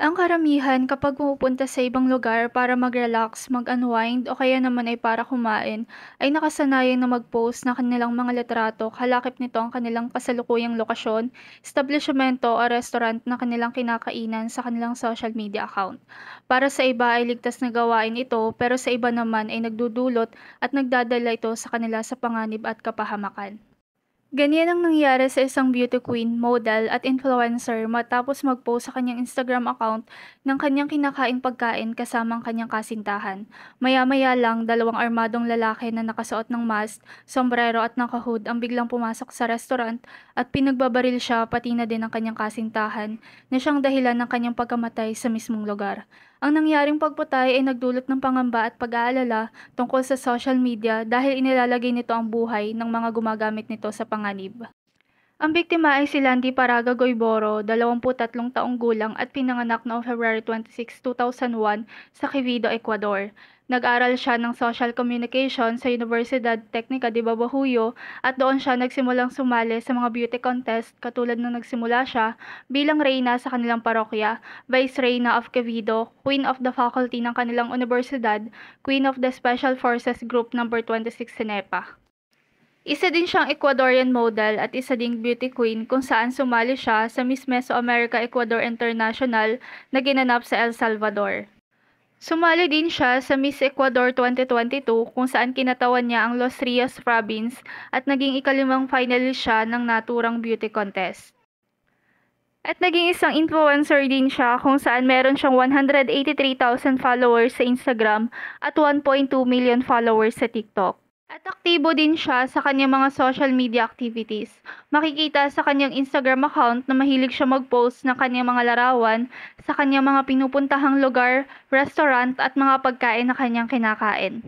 Ang karamihan kapag pumupunta sa ibang lugar para mag-relax, mag-unwind o kaya naman ay para kumain, ay nakasanayan na mag-post ng kanilang mga litrato, kalakip nito ang kanilang kasalukuyang lokasyon, establishmento o restaurant na kanilang kinakainan sa kanilang social media account. Para sa iba ay ligtas na gawain ito, pero sa iba naman ay nagdudulot at nagdadala ito sa kanila sa panganib at kapahamakan. Ganyan ang nangyari sa isang beauty queen, model at influencer matapos mag-post sa kanyang Instagram account ng kanyang kinakaing pagkain kasama ang kanyang kasintahan. Maya-maya lang, dalawang armadong lalaki na nakasuot ng mask, sombrero at nakahood ang biglang pumasok sa restaurant at pinagbabaril siya pati na din ang kanyang kasintahan na siyang dahilan ng kanyang pagkamatay sa mismong lugar. Ang nangyaring pagputay ay nagdulot ng pangamba at pag-aalala tungkol sa social media dahil inilalagay nito ang buhay ng mga gumagamit nito sa panganib. Ang biktima ay si Landy Paraga Goyboro, 23 taong gulang at pinanganak noong February 26, 2001 sa Quevedo, Ecuador. Nag-aral siya ng Social Communication sa Universidad Técnica de Babajuyo at doon siya nagsimulang sumali sa mga beauty contest katulad nung nagsimula siya bilang reyna sa kanilang parokya, Vice Reyna of Quevedo, Queen of the Faculty ng kanilang universidad, Queen of the Special Forces Group No. 26 Sinepa. Isa din siyang Ecuadorian model at isa ding beauty queen kung saan sumali siya sa Miss Mesoamerica Ecuador International na ginanap sa El Salvador. Sumali din siya sa Miss Ecuador 2022 kung saan kinatawan niya ang Los Rios Province at naging ikalimang finalist siya ng naturang beauty contest. At naging isang influencer din siya kung saan meron siyang 183,000 followers sa Instagram at 1.2 million followers sa TikTok. At aktibo din siya sa kanyang mga social media activities. Makikita sa kanyang Instagram account na mahilig siya mag-post ng kanyang mga larawan sa kanyang mga pinupuntahang lugar, restaurant at mga pagkain na kanyang kinakain.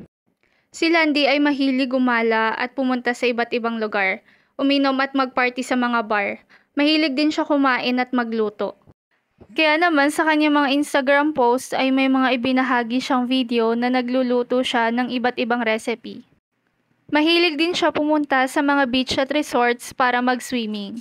Si Landy ay mahilig gumala at pumunta sa iba't ibang lugar, uminom at magparty sa mga bar. Mahilig din siya kumain at magluto. Kaya naman sa kanyang mga Instagram post ay may mga ibinahagi siyang video na nagluluto siya ng iba't ibang recipe. Mahilig din siya pumunta sa mga beach at resorts para mag-swimming.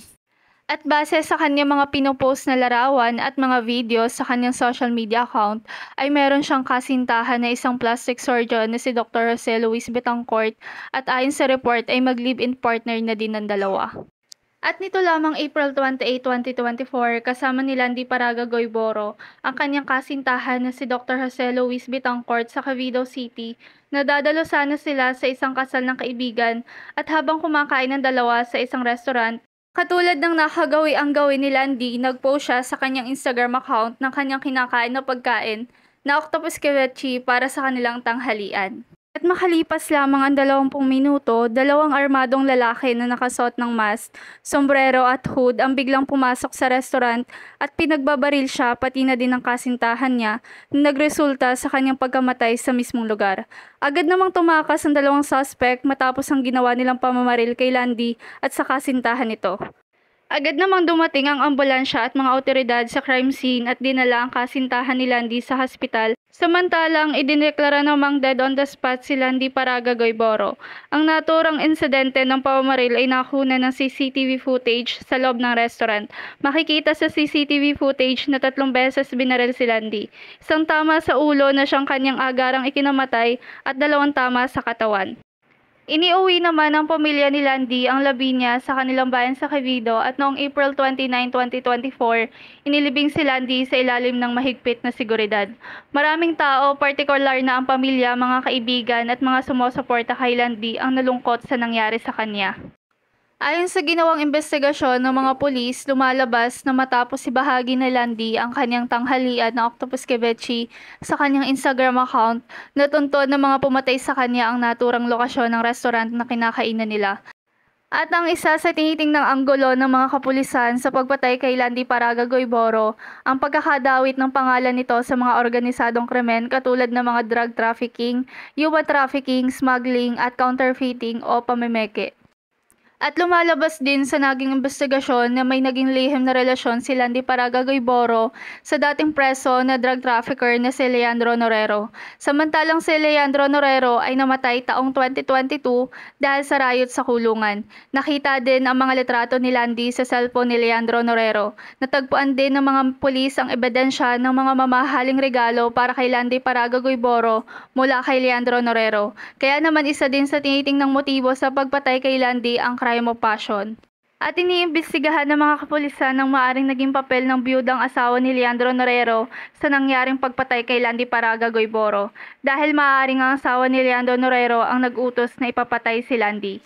At base sa kanyang mga pinopost na larawan at mga videos sa kanyang social media account, ay meron siyang kasintahan na isang plastic surgeon na si Dr. Jose Luis Betancourt at ayon sa report ay mag-live-in partner na din ng dalawa. At nito lamang April 28, 2024, kasama ni Landy Paraga Goyboro ang kanyang kasintahan na si Dr. Jose Luis Betancourt sa Quevedo City. Nadadalo sana sila sa isang kasal ng kaibigan at habang kumakain ng dalawa sa isang restaurant, katulad ng nakagawi ang gawin ni Landy, nag-post siya sa kanyang Instagram account ng kanyang kinakain na pagkain na octopus ceviche para sa kanilang tanghalian. At makalipas lamang ang 20 minuto, dalawang armadong lalaki na nakasuot ng mask, sombrero at hood ang biglang pumasok sa restaurant at pinagbabaril siya pati na din ang kasintahan niya na nagresulta sa kanyang pagkamatay sa mismong lugar. Agad namang tumakas ang dalawang suspect matapos ang ginawa nilang pamamaril kay Landy at sa kasintahan nito. Agad namang dumating ang ambulansya at mga otoridad sa crime scene at dinala ang kasintahan ni Landy sa hospital. Samantalang idineklara namang dead on the spot si Landy Paraga Goyboro. Ang naturang insidente ng pamamaril ay nakuha ng CCTV footage sa loob ng restaurant. Makikita sa CCTV footage na 3 beses binaril si Landy. Isang tama sa ulo na siyang kanyang agarang ikinamatay at 2 tama sa katawan. Iniuwi naman ng pamilya ni Landy ang labi niya sa kanilang bayan sa Quevedo at noong April 29, 2024, inilibing si Landy sa ilalim ng mahigpit na seguridad. Maraming tao, partikular na ang pamilya, mga kaibigan at mga sumusuporta kay Landy ang nalungkot sa nangyari sa kanya. Ayon sa ginawang investigasyon ng mga pulis, lumalabas na matapos ibahagi ni Landy ang kanyang tanghalian na octopus ceviche sa kanyang Instagram account, natuntun ng mga pumatay sa kanya ang naturang lokasyon ng restaurant na kinakainan nila. At ang isa sa tinitingnang anggulo ng mga kapulisan sa pagpatay kay Landy Paraga Goyboro, ang pagkakadawit ng pangalan nito sa mga organisadong krimen katulad ng mga drug trafficking, human trafficking, smuggling at counterfeiting o pamimeke. At lumalabas din sa naging investigasyon na may naging lihim na relasyon si Landy Paragagoy-Boro sa dating preso na drug trafficker na si Leandro Norero. Samantalang si Leandro Norero ay namatay taong 2022 dahil sa riot sa kulungan. Nakita din ang mga litrato ni Landy sa cellphone ni Leandro Norero. Natagpuan din ng mga pulis ang ebidensya ng mga mamahaling regalo para kay Landy Paragagoy-Boro mula kay Leandro Norero. Kaya naman isa din sa tinitingnang motibo sa pagpatay kay Landy ang crime of passion. At iniimbestigahan ng mga kapulisan ng maaring naging papel ng biyudang asawa ni Leandro Norero sa nangyaring pagpatay kay Landy Paragagoy-Boro dahil maaaring ang asawa ni Leandro Norero ang nag-utos na ipapatay si Landy.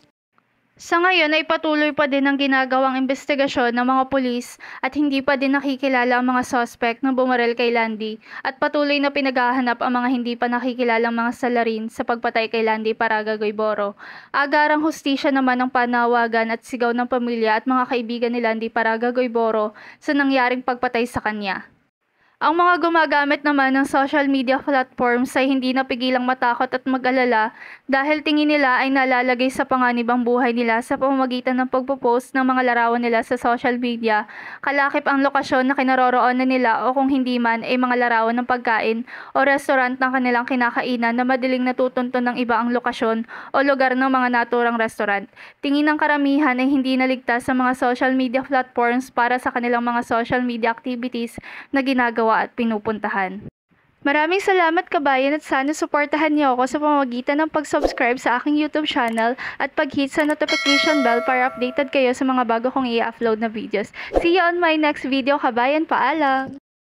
Sa ngayon ay patuloy pa din ang ginagawang investigasyon ng mga pulis at hindi pa din nakikilala ang mga suspect na bumaril kay Landy at patuloy na pinaghahanap ang mga hindi pa nakikilalang mga salarin sa pagpatay kay Landy Paragagoy-Boro. Agarang hustisya naman ang panawagan at sigaw ng pamilya at mga kaibigan ni Landy Paragagoy-Boro sa nangyaring pagpatay sa kanya. Ang mga gumagamit naman ng social media platforms ay hindi napigilang matakot at mag-alala dahil tingin nila ay nalalagay sa panganib ang buhay nila sa pamamagitan ng pagpo-post ng mga larawan nila sa social media, kalakip ang lokasyon na kinaroroonan nila o kung hindi man ay mga larawan ng pagkain o restaurant ng kanilang kinakainan na madaling natutunton ng iba ang lokasyon o lugar ng mga naturang restaurant. Tingin ng karamihan ay hindi naligtas sa mga social media platforms para sa kanilang mga social media activities na ginagawa at pinupuntahan. Maraming salamat kabayan at sana suportahan niyo ako sa pamamagitan ng pag-subscribe sa aking YouTube channel at pag-hit sa notification bell para updated kayo sa mga bago kong i-upload na videos. See you on my next video kabayan, paalam!